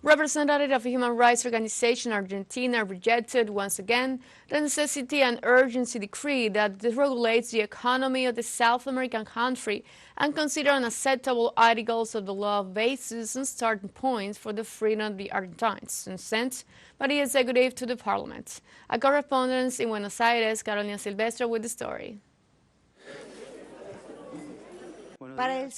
Representative of a human rights organization Argentina rejected once again the necessity and urgency decree that deregulates the economy of the South American country and considered unacceptable articles of the law basis and starting points for the freedom of the Argentines and sent by the executive to the parliament. A correspondent in Buenos Aires, Carolina Silvestre, with the story. According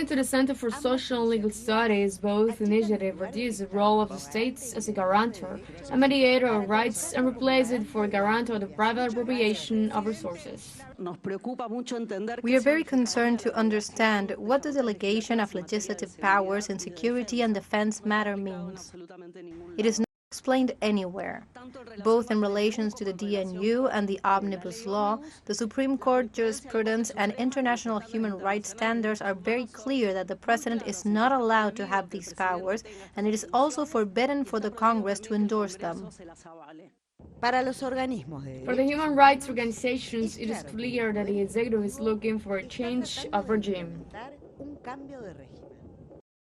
to the Center for Social and Legal Studies, both initiatives reduce the role of the states as a guarantor, a mediator of rights, and replace it for a guarantor of the private appropriation of resources. We are very concerned to understand what the delegation of legislative powers in security and defense matter means. It is not explained anywhere. Both in relation to the DNU and the Omnibus Law, the Supreme Court jurisprudence and international human rights standards are very clear that the President is not allowed to have these powers, and it is also forbidden for the Congress to endorse them. For the human rights organizations, it is clear that the executive is looking for a change of regime.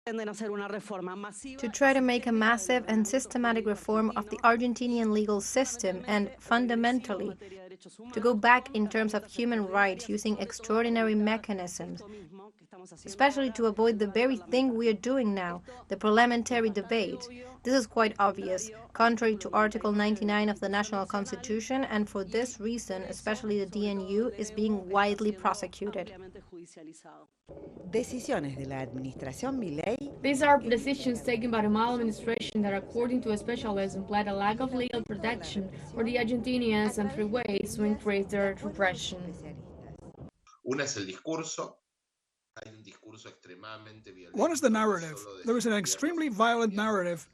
To try to make a massive and systematic reform of the Argentinian legal system and, fundamentally, to go back in terms of human rights using extraordinary mechanisms, especially to avoid the very thing we are doing now, the parliamentary debate. This is quite obvious, contrary to Article 99 of the National Constitution, and for this reason, especially the DNU is being widely prosecuted. These are decisions taken by the Milei administration that, according to a specialist, imply a lack of legal protection for the Argentinians and three ways to increase their repression. Una es el discurso. One is the narrative. There is an extremely violent narrative,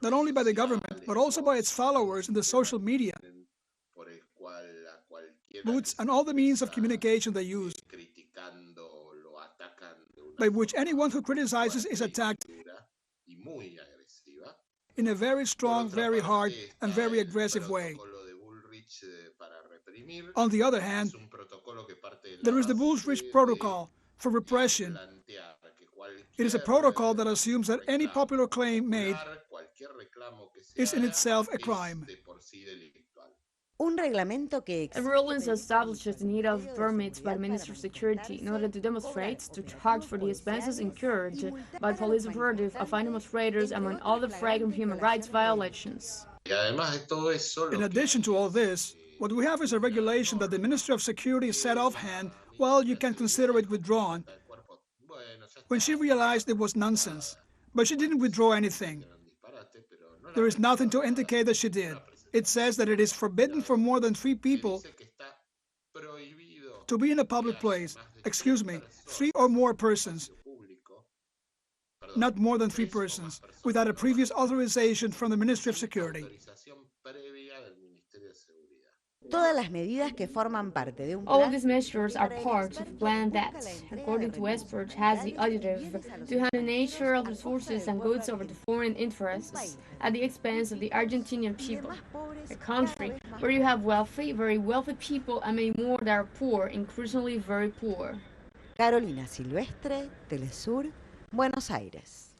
not only by the government, but also by its followers in the social media, boots, and all the means of communication they use, by which anyone who criticizes is attacked in a very strong, very hard, and very aggressive way. On the other hand, there is the Bullrich Protocol for repression. It is a protocol that assumes that any popular claim made is in itself a crime. A ruling establishes the need of permits by the Ministry of Security in order to demonstrate, to charge for the expenses incurred by police operatives of find demonstrators, among other flagrant human rights violations. In addition to all this, what we have is a regulation that the Ministry of Security said offhand, well, you can consider it withdrawn, when she realized it was nonsense. But she didn't withdraw anything. There is nothing to indicate that she did. It says that it is forbidden for more than 3 people to be in a public place. Excuse me, 3 or more persons, not more than 3 persons, without a previous authorization from the Ministry of Security. All of these measures are part of a plan that, according to experts, has the objective to hand the nature of resources and goods over to foreign interests at the expense of the Argentinian people, a country where you have wealthy, very wealthy people and many more that are poor, increasingly very poor. Carolina Silvestre, teleSUR, Buenos Aires.